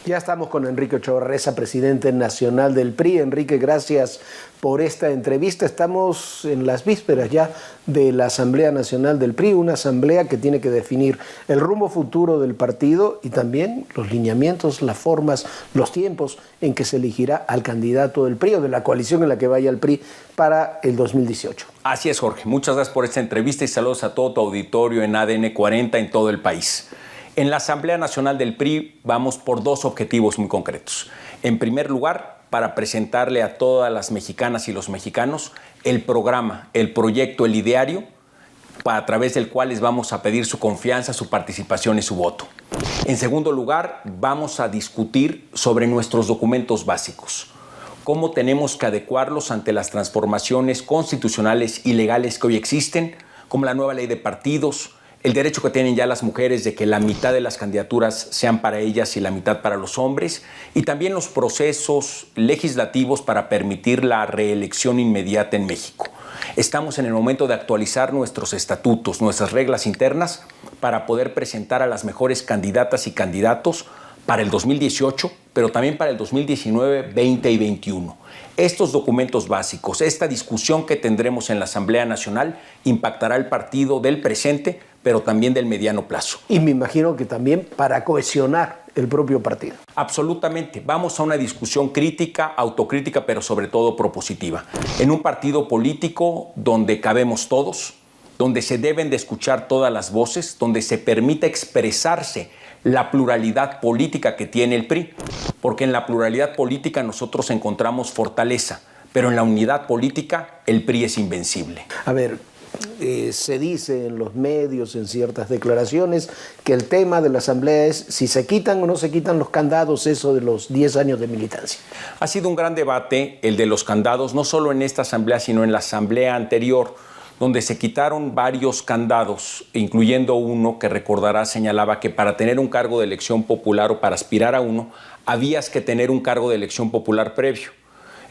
Ya estamos con Enrique Ochoa Reza, presidente nacional del PRI. Enrique, gracias por esta entrevista. Estamos en las vísperas ya de la Asamblea Nacional del PRI, una asamblea que tiene que definir el rumbo futuro del partido y también los lineamientos, las formas, los tiempos en que se elegirá al candidato del PRI o de la coalición en la que vaya el PRI para el 2018. Así es, Jorge. Muchas gracias por esta entrevista y saludos a todo tu auditorio en ADN 40 en todo el país. En la Asamblea Nacional del PRI vamos por dos objetivos muy concretos. En primer lugar, para presentarle a todas las mexicanas y los mexicanos el programa, el proyecto, el ideario, a través del cual les vamos a pedir su confianza, su participación y su voto. En segundo lugar, vamos a discutir sobre nuestros documentos básicos, cómo tenemos que adecuarlos ante las transformaciones constitucionales y legales que hoy existen, como la nueva ley de partidos, el derecho que tienen ya las mujeres de que la mitad de las candidaturas sean para ellas y la mitad para los hombres, y también los procesos legislativos para permitir la reelección inmediata en México. Estamos en el momento de actualizar nuestros estatutos, nuestras reglas internas, para poder presentar a las mejores candidatas y candidatos para el 2018, pero también para el 2019, 20 y 21. Estos documentos básicos, esta discusión que tendremos en la Asamblea Nacional impactará el partido del presente, pero también del mediano plazo. Y me imagino que también para cohesionar el propio partido. Absolutamente. Vamos a una discusión crítica, autocrítica, pero sobre todo propositiva. En un partido político donde cabemos todos, donde se deben de escuchar todas las voces, donde se permita expresarse la pluralidad política que tiene el PRI, porque en la pluralidad política nosotros encontramos fortaleza, pero en la unidad política el PRI es invencible. A ver, se dice en los medios, en ciertas declaraciones, que el tema de la Asamblea es si se quitan o no se quitan los candados, eso de los 10 años de militancia. Ha sido un gran debate el de los candados, no solo en esta Asamblea, sino en la Asamblea anterior, donde se quitaron varios candados, incluyendo uno que recordará señalaba que para tener un cargo de elección popular o para aspirar a uno, habías que tener un cargo de elección popular previo.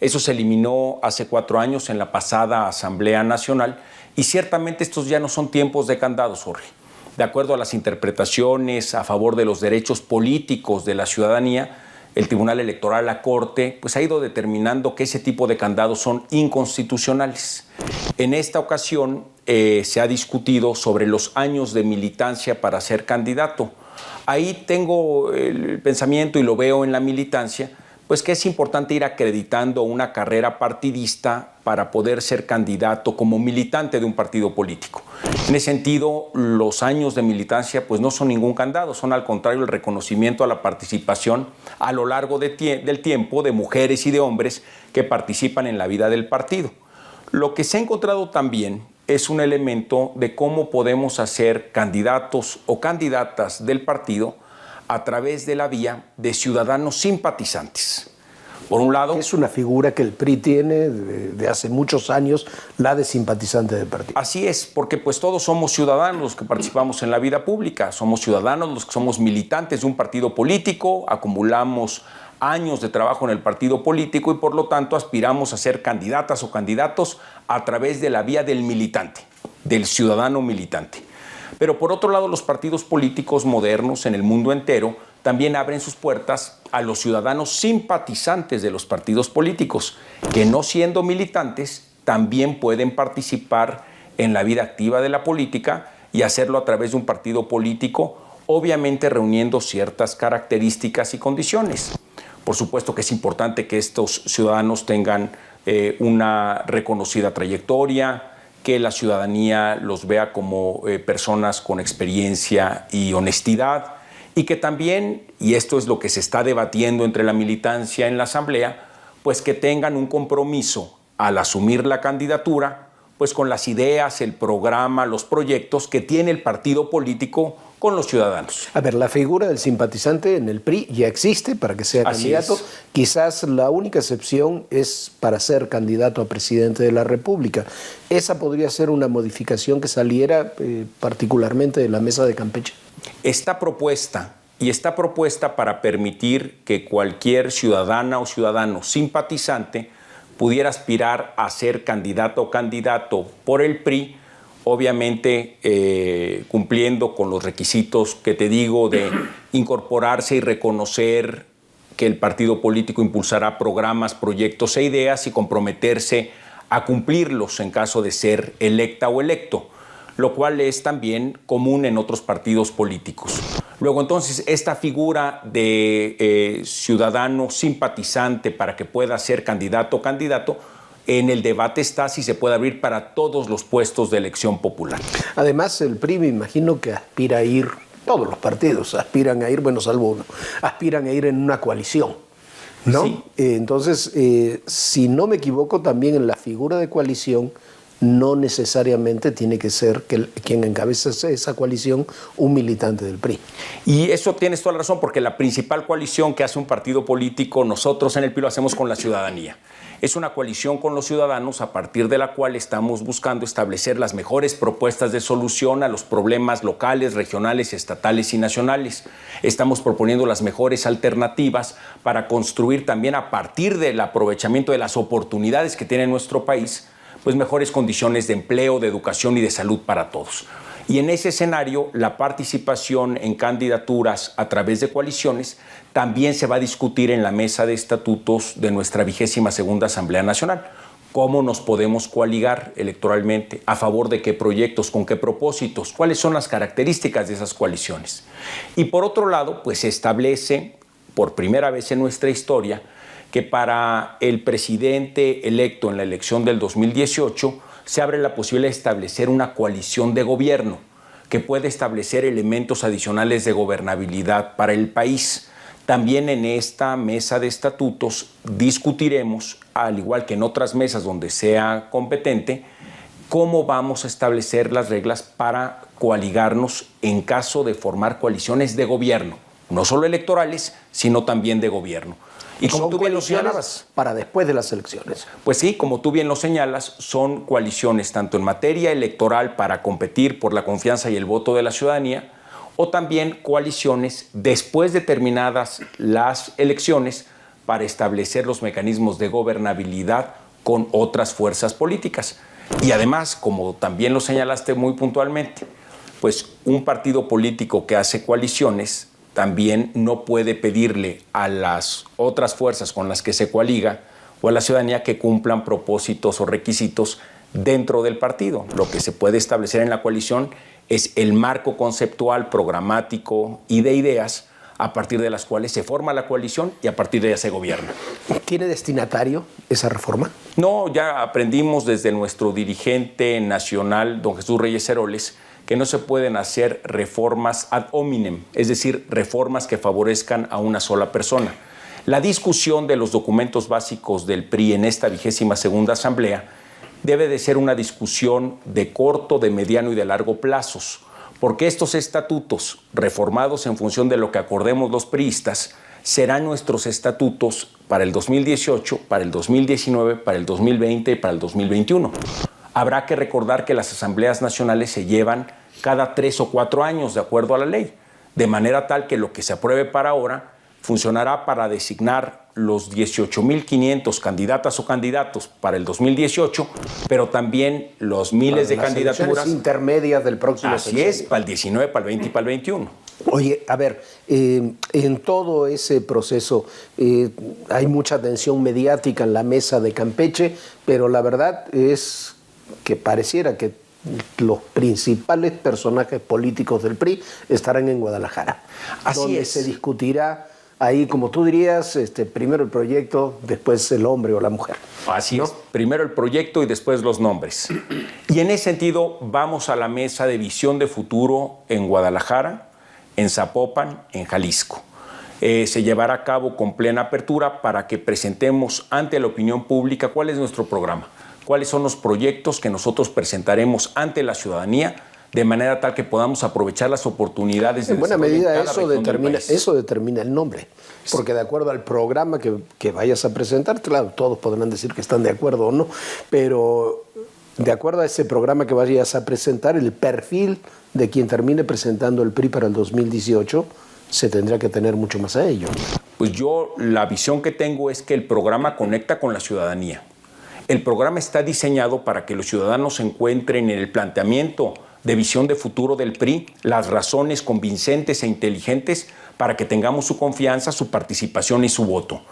Eso se eliminó hace 4 años en la pasada Asamblea Nacional y ciertamente estos ya no son tiempos de candados, Jorge. De acuerdo a las interpretaciones a favor de los derechos políticos de la ciudadanía, el Tribunal Electoral, la Corte, pues ha ido determinando que ese tipo de candados son inconstitucionales. En esta ocasión se ha discutido sobre los años de militancia para ser candidato. Ahí tengo el pensamiento y lo veo en la militancia, pues que es importante ir acreditando una carrera partidista para poder ser candidato como militante de un partido político. En ese sentido, los años de militancia pues no son ningún candado, son al contrario el reconocimiento a la participación a lo largo del tiempo de mujeres y de hombres que participan en la vida del partido. Lo que se ha encontrado también es un elemento de cómo podemos hacer candidatos o candidatas del partido a través de la vía de ciudadanos simpatizantes. Por un lado, es una figura que el PRI tiene de hace muchos años, la de simpatizante del partido. Así es, porque pues todos somos ciudadanos los que participamos en la vida pública, somos ciudadanos los que somos militantes de un partido político, acumulamos años de trabajo en el partido político y por lo tanto aspiramos a ser candidatas o candidatos a través de la vía del militante, del ciudadano militante. Pero por otro lado, los partidos políticos modernos en el mundo entero también abren sus puertas a los ciudadanos simpatizantes de los partidos políticos, que no siendo militantes también pueden participar en la vida activa de la política y hacerlo a través de un partido político, obviamente reuniendo ciertas características y condiciones. Por supuesto que es importante que estos ciudadanos tengan una reconocida trayectoria, que la ciudadanía los vea como personas con experiencia y honestidad, y que también, y esto es lo que se está debatiendo entre la militancia en la Asamblea, pues que tengan un compromiso al asumir la candidatura, pues con las ideas, el programa, los proyectos que tiene el partido político con los ciudadanos. A ver, la figura del simpatizante en el PRI ya existe para que sea candidato. Quizás la única excepción es para ser candidato a presidente de la República. ¿Esa podría ser una modificación que saliera particularmente de la mesa de Campeche? Está propuesta para permitir que cualquier ciudadana o ciudadano simpatizante pudiera aspirar a ser candidato o candidato por el PRI, obviamente cumpliendo con los requisitos que te digo de incorporarse y reconocer que el partido político impulsará programas, proyectos e ideas y comprometerse a cumplirlos en caso de ser electa o electo, lo cual es también común en otros partidos políticos. Luego, entonces, esta figura de ciudadano simpatizante para que pueda ser candidato o candidato, en el debate está si se puede abrir para todos los puestos de elección popular. Además, el PRI me imagino que aspira a ir, todos los partidos aspiran a ir, bueno, salvo uno, aspiran a ir en una coalición, ¿no? Sí. Entonces, si no me equivoco, también en la figura de coalición no necesariamente tiene que ser quien encabeza esa coalición un militante del PRI. Y eso tienes toda la razón, porque la principal coalición que hace un partido político, nosotros en el PRI lo hacemos con la ciudadanía. Es una coalición con los ciudadanos a partir de la cual estamos buscando establecer las mejores propuestas de solución a los problemas locales, regionales, estatales y nacionales. Estamos proponiendo las mejores alternativas para construir también a partir del aprovechamiento de las oportunidades que tiene nuestro país, pues mejores condiciones de empleo, de educación y de salud para todos. Y en ese escenario, la participación en candidaturas a través de coaliciones también se va a discutir en la mesa de estatutos de nuestra 22ª Asamblea Nacional. ¿Cómo nos podemos coaligar electoralmente? ¿A favor de qué proyectos? ¿Con qué propósitos? ¿Cuáles son las características de esas coaliciones? Y por otro lado, pues se establece, por primera vez en nuestra historia, que para el presidente electo en la elección del 2018 se abre la posibilidad de establecer una coalición de gobierno que puede establecer elementos adicionales de gobernabilidad para el país. También en esta mesa de estatutos discutiremos, al igual que en otras mesas donde sea competente, cómo vamos a establecer las reglas para coaligarnos en caso de formar coaliciones de gobierno, no solo electorales, sino también de gobierno. Y como tú bien lo señalabas, para después de las elecciones. Pues sí, como tú bien lo señalas, son coaliciones tanto en materia electoral para competir por la confianza y el voto de la ciudadanía, o también coaliciones después de terminadas las elecciones para establecer los mecanismos de gobernabilidad con otras fuerzas políticas. Y además, como también lo señalaste muy puntualmente, pues un partido político que hace coaliciones también no puede pedirle a las otras fuerzas con las que se coaliga o a la ciudadanía que cumplan propósitos o requisitos dentro del partido. Lo que se puede establecer en la coalición es el marco conceptual, programático y de ideas a partir de las cuales se forma la coalición y a partir de ella se gobierna. ¿Tiene destinatario esa reforma? No, ya aprendimos desde nuestro dirigente nacional, don Jesús Reyes Heroles, que no se pueden hacer reformas ad hominem, es decir, reformas que favorezcan a una sola persona. La discusión de los documentos básicos del PRI en esta 22ª Asamblea debe de ser una discusión de corto, de mediano y de largo plazos, porque estos estatutos, reformados en función de lo que acordemos los priistas, serán nuestros estatutos para el 2018, para el 2019, para el 2020 y para el 2021. Habrá que recordar que las asambleas nacionales se llevan cada 3 o 4 años, de acuerdo a la ley, de manera tal que lo que se apruebe para ahora funcionará para designar los 18.500 candidatas o candidatos para el 2018, pero también los miles de candidaturas intermedias del próximo Así es, para el 19, para el 20 y para el 21. Oye, a ver, en todo ese proceso hay mucha atención mediática en la mesa de Campeche, pero la verdad es que pareciera que los principales personajes políticos del PRI estarán en Guadalajara. Así donde es. se discutirá ahí, como tú dirías, primero el proyecto, después el hombre o la mujer. Así es. Primero el proyecto y después los nombres. Y en ese sentido vamos a la mesa de visión de futuro en Guadalajara, en Zapopan, en Jalisco. Se llevará a cabo con plena apertura para que presentemos ante la opinión pública cuál es nuestro programa, cuáles son los proyectos que nosotros presentaremos ante la ciudadanía, de manera tal que podamos aprovechar las oportunidades de en buena desarrollo medida en cada región del país. eso determina el nombre, porque de acuerdo al programa que vayas a presentar, claro, todos podrán decir que están de acuerdo o no, pero de acuerdo a ese programa que vayas a presentar, el perfil de quien termine presentando el PRI para el 2018 se tendrá que tener mucho más a ello. Pues yo la visión que tengo es que el programa conecta con la ciudadanía. El programa está diseñado para que los ciudadanos se encuentren en el planteamiento de visión de futuro del PRI, las razones convincentes e inteligentes para que tengamos su confianza, su participación y su voto.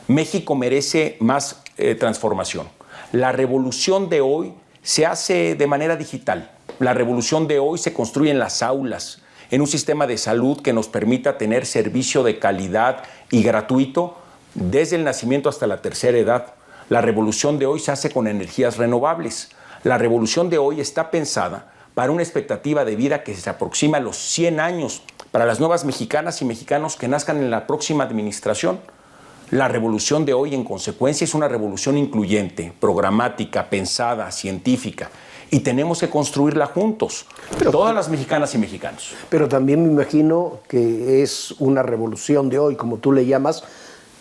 México merece más transformación. La revolución de hoy se hace de manera digital. La revolución de hoy se construye en las aulas, en un sistema de salud que nos permita tener servicio de calidad y gratuito desde el nacimiento hasta la tercera edad. La revolución de hoy se hace con energías renovables. La revolución de hoy está pensada para una expectativa de vida que se aproxima a los 100 años para las nuevas mexicanas y mexicanos que nazcan en la próxima administración. La revolución de hoy, en consecuencia, es una revolución incluyente, programática, pensada, científica, y tenemos que construirla juntos, todas las mexicanas y mexicanos. Pero también me imagino que es una revolución de hoy, como tú le llamas,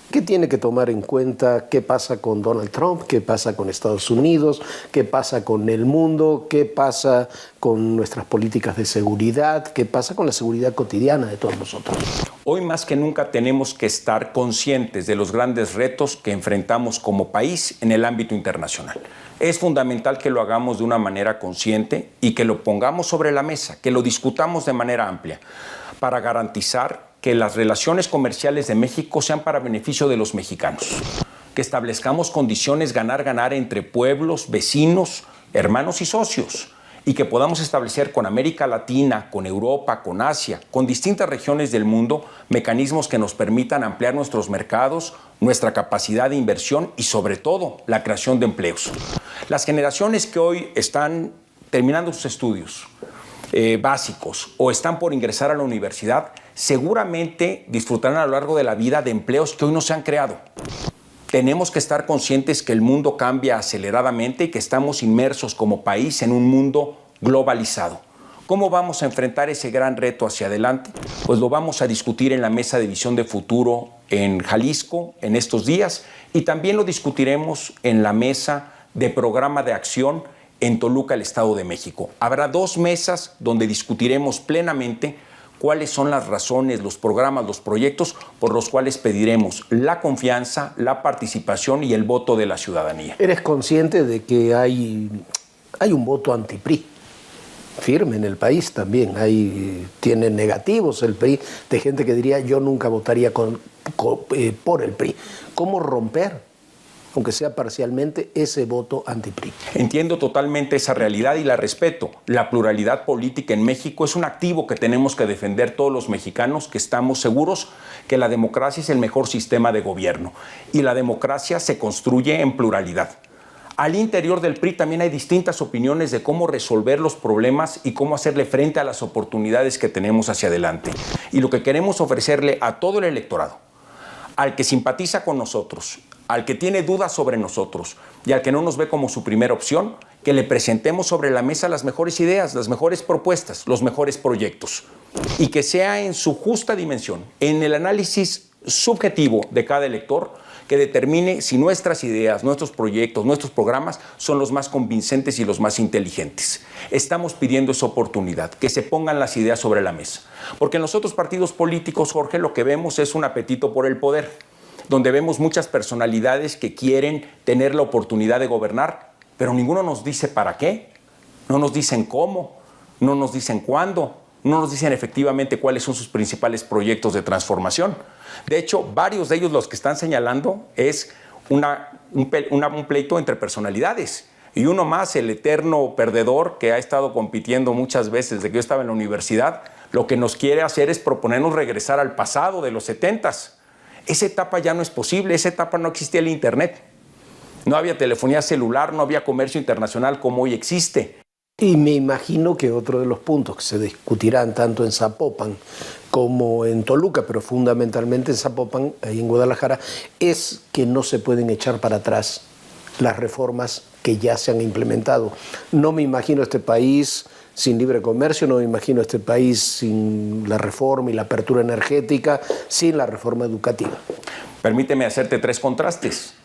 que tiene que tomar en cuenta qué pasa con Donald Trump, qué pasa con Estados Unidos, qué pasa con el mundo, qué pasa con nuestras políticas de seguridad, qué pasa con la seguridad cotidiana de todos nosotros. Hoy más que nunca tenemos que estar conscientes de los grandes retos que enfrentamos como país en el ámbito internacional. Es fundamental que lo hagamos de una manera consciente y que lo pongamos sobre la mesa, que lo discutamos de manera amplia, para garantizar que las relaciones comerciales de México sean para beneficio de los mexicanos, que establezcamos condiciones ganar-ganar entre pueblos, vecinos, hermanos y socios, y que podamos establecer con América Latina, con Europa, con Asia, con distintas regiones del mundo, mecanismos que nos permitan ampliar nuestros mercados, nuestra capacidad de inversión y, sobre todo, la creación de empleos. Las generaciones que hoy están terminando sus estudios básicos o están por ingresar a la universidad, seguramente disfrutarán a lo largo de la vida de empleos que hoy no se han creado. Tenemos que estar conscientes que el mundo cambia aceleradamente y que estamos inmersos como país en un mundo globalizado. ¿Cómo vamos a enfrentar ese gran reto hacia adelante? Pues lo vamos a discutir en la Mesa de Visión de Futuro en Jalisco en estos días, y también lo discutiremos en la Mesa de Programa de Acción en Toluca, el Estado de México. Habrá 2 mesas donde discutiremos plenamente cuáles son las razones, los programas, los proyectos por los cuales pediremos la confianza, la participación y el voto de la ciudadanía. ¿Eres consciente de que hay un voto anti-PRI firme en el país también? Tiene negativos el PRI, de gente que diría yo nunca votaría por el PRI. ¿Cómo romper, aunque sea parcialmente, ese voto anti-PRI? Entiendo totalmente esa realidad y la respeto. La pluralidad política en México es un activo que tenemos que defender todos los mexicanos, que estamos seguros que la democracia es el mejor sistema de gobierno y la democracia se construye en pluralidad. Al interior del PRI también hay distintas opiniones de cómo resolver los problemas y cómo hacerle frente a las oportunidades que tenemos hacia adelante. Y lo que queremos ofrecerle a todo el electorado, al que simpatiza con nosotros, al que tiene dudas sobre nosotros y al que no nos ve como su primera opción, que le presentemos sobre la mesa las mejores ideas, las mejores propuestas, los mejores proyectos, y que sea en su justa dimensión, en el análisis subjetivo de cada elector, que determine si nuestras ideas, nuestros proyectos, nuestros programas son los más convincentes y los más inteligentes. Estamos pidiendo esa oportunidad, que se pongan las ideas sobre la mesa. Porque en los otros partidos políticos, Jorge, lo que vemos es un apetito por el poder, donde vemos muchas personalidades que quieren tener la oportunidad de gobernar, pero ninguno nos dice para qué, no nos dicen cómo, no nos dicen cuándo, no nos dicen efectivamente cuáles son sus principales proyectos de transformación. De hecho, varios de ellos los que están señalando es un pleito entre personalidades. Y uno más, el eterno perdedor que ha estado compitiendo muchas veces desde que yo estaba en la universidad, lo que nos quiere hacer es proponernos regresar al pasado de los 70s. Esa etapa ya no es posible, esa etapa no existía el Internet. No había telefonía celular, no había comercio internacional como hoy existe. Y me imagino que otro de los puntos que se discutirán tanto en Zapopan como en Toluca, pero fundamentalmente en Zapopan, ahí en Guadalajara, es que no se pueden echar para atrás las reformas que ya se han implementado. No me imagino este país sin libre comercio, no me imagino este país sin la reforma y la apertura energética, sin la reforma educativa. Permíteme hacerte 3 contrastes.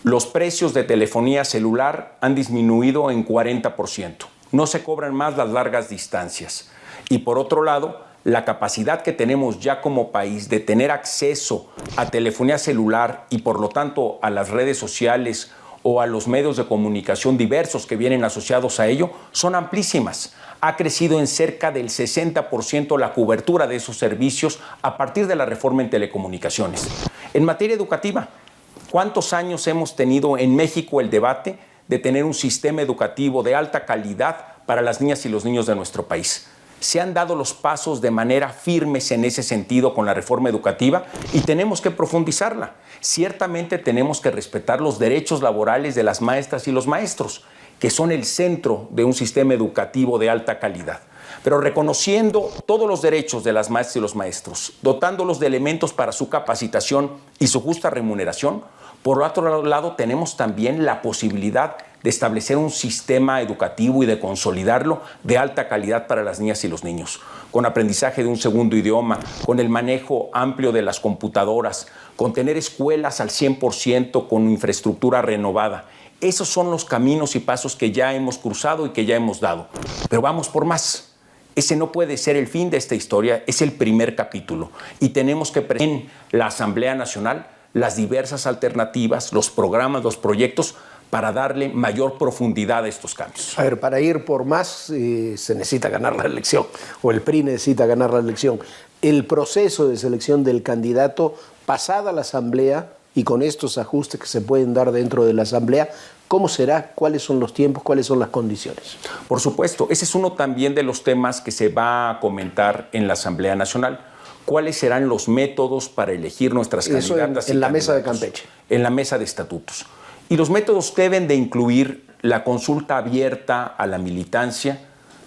Los precios de telefonía celular han disminuido en 40%. No se cobran más las largas distancias. Y por otro lado, la capacidad que tenemos ya como país de tener acceso a telefonía celular y por lo tanto a las redes sociales o a los medios de comunicación diversos que vienen asociados a ello son amplísimas. Ha crecido en cerca del 60% la cobertura de esos servicios a partir de la reforma en telecomunicaciones. En materia educativa, ¿cuántos años hemos tenido en México el debate de tener un sistema educativo de alta calidad para las niñas y los niños de nuestro país? Se han dado los pasos de manera firmes en ese sentido con la reforma educativa y tenemos que profundizarla. Ciertamente tenemos que respetar los derechos laborales de las maestras y los maestros, que son el centro de un sistema educativo de alta calidad. Pero reconociendo todos los derechos de las maestras y los maestros, dotándolos de elementos para su capacitación y su justa remuneración, por otro lado tenemos también la posibilidad de establecer un sistema educativo y de consolidarlo de alta calidad para las niñas y los niños, con aprendizaje de un segundo idioma, con el manejo amplio de las computadoras, con tener escuelas al 100% con infraestructura renovada. Esos son los caminos y pasos que ya hemos cruzado y que ya hemos dado. Pero vamos por más. Ese no puede ser el fin de esta historia, es el primer capítulo. Y tenemos que presentar en la Asamblea Nacional las diversas alternativas, los programas, los proyectos, para darle mayor profundidad a estos cambios. A ver, para ir por más se necesita ganar la elección, o el PRI necesita ganar la elección. El proceso de selección del candidato, pasada la Asamblea, y con estos ajustes que se pueden dar dentro de la Asamblea, ¿cómo será? ¿Cuáles son los tiempos? ¿Cuáles son las condiciones? Por supuesto, ese es uno también de los temas que se va a comentar en la Asamblea Nacional. ¿Cuáles serán los métodos para elegir nuestras candidatas? En la mesa de Campeche. En la mesa de estatutos. Y los métodos deben de incluir la consulta abierta a la militancia,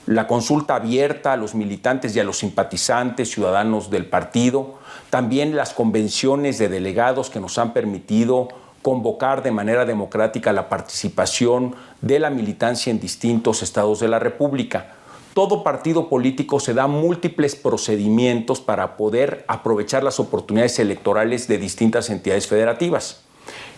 la consulta abierta a los militantes y a los simpatizantes ciudadanos del partido, también las convenciones de delegados que nos han permitido convocar de manera democrática la participación de la militancia en distintos estados de la República. Todo partido político se da múltiples procedimientos para poder aprovechar las oportunidades electorales de distintas entidades federativas.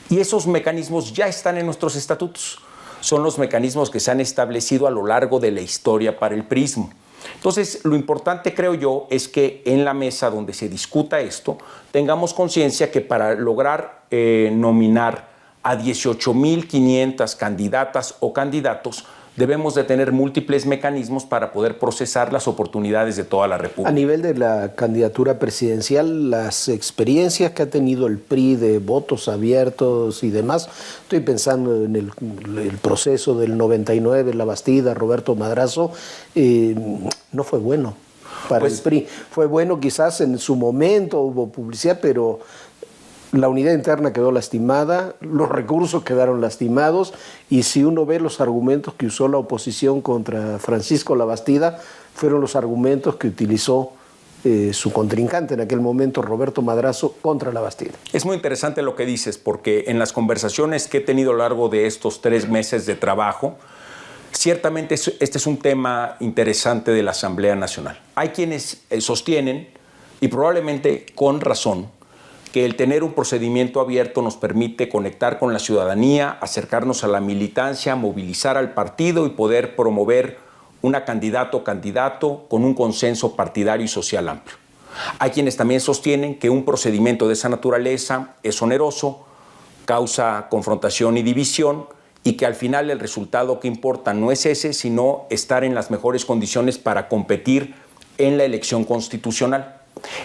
Y esos mecanismos ya están en nuestros estatutos. Son los mecanismos que se han establecido a lo largo de la historia para el PRIismo. Entonces, lo importante, creo yo, es que en la mesa donde se discuta esto, tengamos conciencia que para lograr nominar a 18,500 candidatas o candidatos, debemos de tener múltiples mecanismos para poder procesar las oportunidades de toda la República. A nivel de la candidatura presidencial, las experiencias que ha tenido el PRI de votos abiertos y demás, estoy pensando en el proceso del 99, La Bastida, Roberto Madrazo, no fue bueno para el PRI. Fue bueno quizás en su momento, hubo publicidad, pero la unidad interna quedó lastimada, los recursos quedaron lastimados, y si uno ve los argumentos que usó la oposición contra Francisco Labastida, fueron los argumentos que utilizó su contrincante en aquel momento, Roberto Madrazo, contra Labastida. Es muy interesante lo que dices, porque en las conversaciones que he tenido a lo largo de estos 3 meses de trabajo, ciertamente este es un tema interesante de la Asamblea Nacional. Hay quienes sostienen, y probablemente con razón, que el tener un procedimiento abierto nos permite conectar con la ciudadanía, acercarnos a la militancia, movilizar al partido y poder promover una candidata o candidato con un consenso partidario y social amplio. Hay quienes también sostienen que un procedimiento de esa naturaleza es oneroso, causa confrontación y división, y que al final el resultado que importa no es ese, sino estar en las mejores condiciones para competir en la elección constitucional.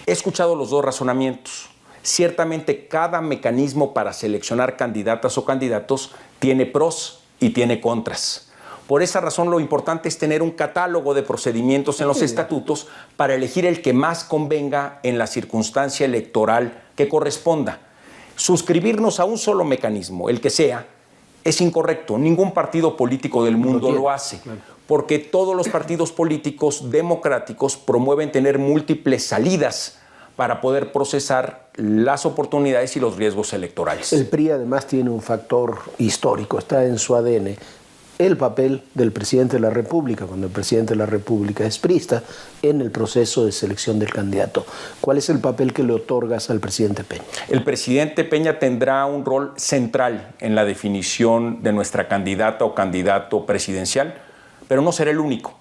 He escuchado los dos razonamientos. Ciertamente cada mecanismo para seleccionar candidatas o candidatos tiene pros y tiene contras. Por esa razón lo importante es tener un catálogo de procedimientos en los estatutos para elegir el que más convenga en la circunstancia electoral que corresponda. Suscribirnos a un solo mecanismo, el que sea, es incorrecto. Ningún partido político del mundo lo hace, porque todos los partidos políticos democráticos promueven tener múltiples salidas para poder procesar las oportunidades y los riesgos electorales. El PRI además tiene un factor histórico, está en su ADN, el papel del presidente de la República, cuando el presidente de la República es priista, en el proceso de selección del candidato. ¿Cuál es el papel que le otorgas al presidente Peña? El presidente Peña tendrá un rol central en la definición de nuestra candidata o candidato presidencial, pero no será el único.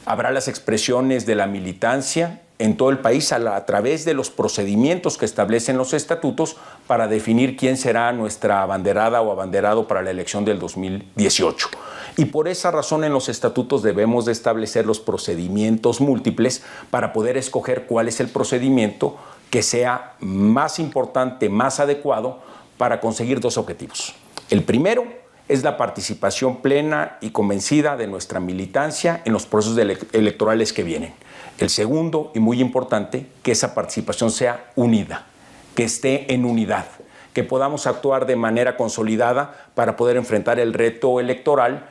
Habrá las expresiones de la militancia en todo el país a través de los procedimientos que establecen los estatutos para definir quién será nuestra abanderada o abanderado para la elección del 2018. Y por esa razón en los estatutos debemos de establecer los procedimientos múltiples para poder escoger cuál es el procedimiento que sea más importante, más adecuado para conseguir dos objetivos. El primero es la participación plena y convencida de nuestra militancia en los procesos electorales que vienen. El segundo, y muy importante, que esa participación sea unida, que esté en unidad, que podamos actuar de manera consolidada para poder enfrentar el reto electoral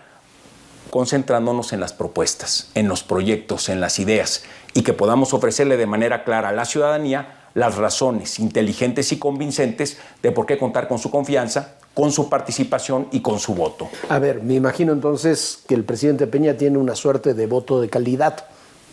concentrándonos en las propuestas, en los proyectos, en las ideas, y que podamos ofrecerle de manera clara a la ciudadanía las razones inteligentes y convincentes de por qué contar con su confianza, con su participación y con su voto. A ver, me imagino entonces que el presidente Peña tiene una suerte de voto de calidad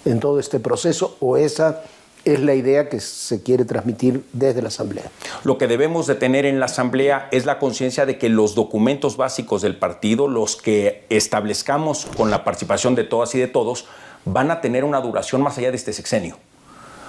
en todo este proceso, o esa es la idea que se quiere transmitir desde la Asamblea. Lo que debemos de tener en la Asamblea es la conciencia de que los documentos básicos del partido, los que establezcamos con la participación de todas y de todos, van a tener una duración más allá de este sexenio.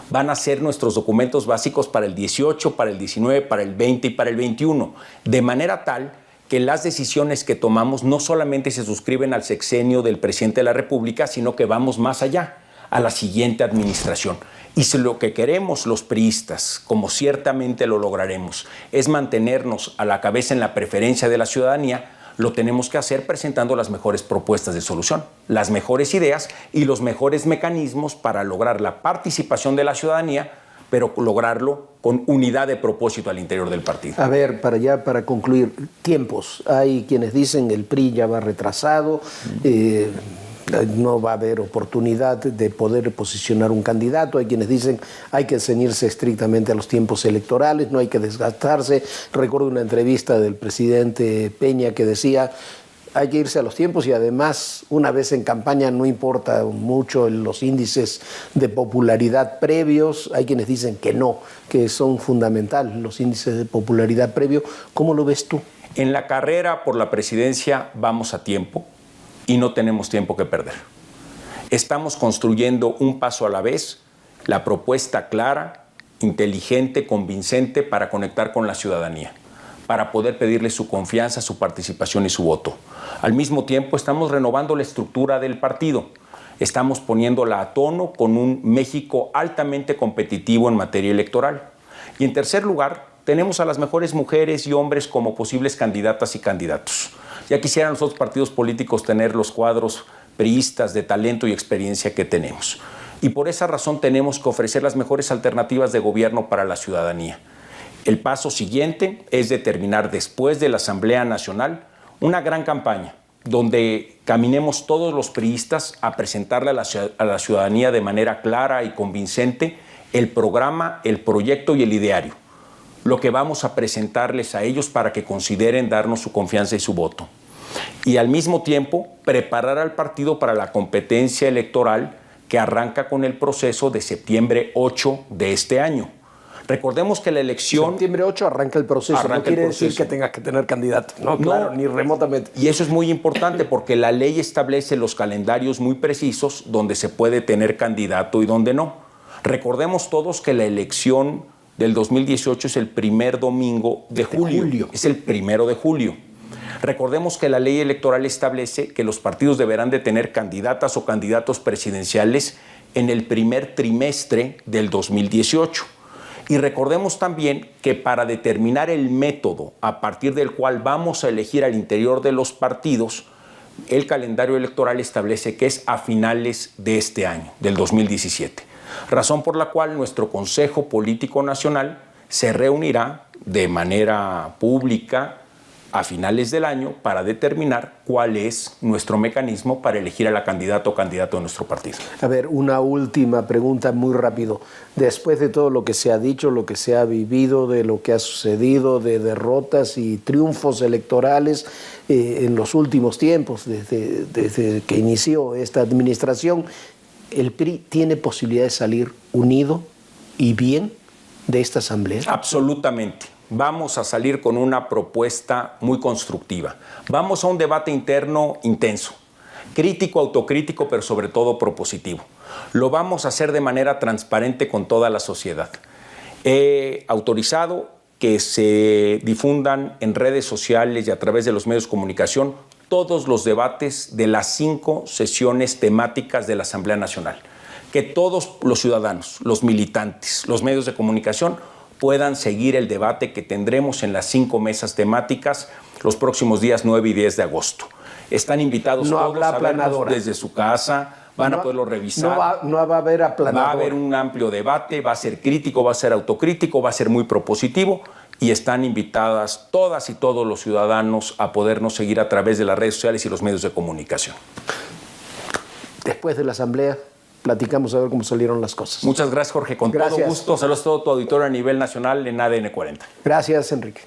Van a ser nuestros documentos básicos para el 18, para el 19, para el 20 y para el 21, de manera tal que las decisiones que tomamos no solamente se suscriben al sexenio del presidente de la República, sino que vamos más allá, a la siguiente administración. Y si lo que queremos los priistas, como ciertamente lo lograremos, es mantenernos a la cabeza en la preferencia de la ciudadanía, lo tenemos que hacer presentando las mejores propuestas de solución, las mejores ideas y los mejores mecanismos para lograr la participación de la ciudadanía, pero lograrlo con unidad de propósito al interior del partido. A ver, para concluir, tiempos. Hay quienes dicen el PRI ya va retrasado, no va a haber oportunidad de poder posicionar un candidato. Hay quienes dicen hay que ceñirse estrictamente a los tiempos electorales, no hay que desgastarse. Recuerdo una entrevista del presidente Peña que decía hay que irse a los tiempos y además una vez en campaña no importa mucho los índices de popularidad previos. Hay quienes dicen que no, que son fundamentales los índices de popularidad previo. ¿Cómo lo ves tú? En la carrera por la presidencia vamos a tiempo y no tenemos tiempo que perder. Estamos construyendo un paso a la vez, la propuesta clara, inteligente, convincente para conectar con la ciudadanía, para poder pedirle su confianza, su participación y su voto. Al mismo tiempo estamos renovando la estructura del partido. Estamos poniéndola a tono con un México altamente competitivo en materia electoral. Y en tercer lugar, tenemos a las mejores mujeres y hombres como posibles candidatas y candidatos. Ya quisieran los otros partidos políticos tener los cuadros priistas de talento y experiencia que tenemos. Y por esa razón tenemos que ofrecer las mejores alternativas de gobierno para la ciudadanía. El paso siguiente es determinar después de la Asamblea Nacional una gran campaña donde caminemos todos los priistas a presentarle a la ciudadanía de manera clara y convincente el programa, el proyecto y el ideario. Lo que vamos a presentarles a ellos para que consideren darnos su confianza y su voto. Y al mismo tiempo preparar al partido para la competencia electoral que arranca con el proceso de septiembre 8 de este año. Recordemos que la elección... Septiembre 8 arranca el proceso, no quiere decir que tengas que tener candidato, no, claro, ni remotamente. Y eso es muy importante porque la ley establece los calendarios muy precisos donde se puede tener candidato y donde no. Recordemos todos que la elección del 2018 es el primer domingo de julio. Es el 1 de julio. Recordemos que la ley electoral establece que los partidos deberán de tener candidatas o candidatos presidenciales en el primer trimestre del 2018. Y recordemos también que para determinar el método a partir del cual vamos a elegir al interior de los partidos, el calendario electoral establece que es a finales de este año, del 2017. Razón por la cual nuestro Consejo Político Nacional se reunirá de manera pública a finales del año para determinar cuál es nuestro mecanismo para elegir a la candidata o candidato de nuestro partido. A ver, una última pregunta muy rápido. Después de todo lo que se ha dicho, lo que se ha vivido, de lo que ha sucedido, de derrotas y triunfos electorales en los últimos tiempos, desde que inició esta administración, ¿el PRI tiene posibilidad de salir unido y bien de esta asamblea? Absolutamente. Vamos a salir con una propuesta muy constructiva. Vamos a un debate interno intenso, crítico, autocrítico, pero sobre todo propositivo. Lo vamos a hacer de manera transparente con toda la sociedad. He autorizado que se difundan en redes sociales y a través de los medios de comunicación todos los debates de las 5 sesiones temáticas de la Asamblea Nacional. Que todos los ciudadanos, los militantes, los medios de comunicación puedan seguir el debate que tendremos en las 5 mesas temáticas los próximos días 9 y 10 de agosto. Están invitados todos a vernos desde su casa, van a poderlo revisar. No va a haber aplanadora. Va a haber un amplio debate, va a ser crítico, va a ser autocrítico, va a ser muy propositivo y están invitadas todas y todos los ciudadanos a podernos seguir a través de las redes sociales y los medios de comunicación. Después de la asamblea, platicamos a ver cómo salieron las cosas. Muchas gracias, Jorge. Con todo gusto. Saludos a todo tu auditorio a nivel nacional en ADN 40. Gracias, Enrique.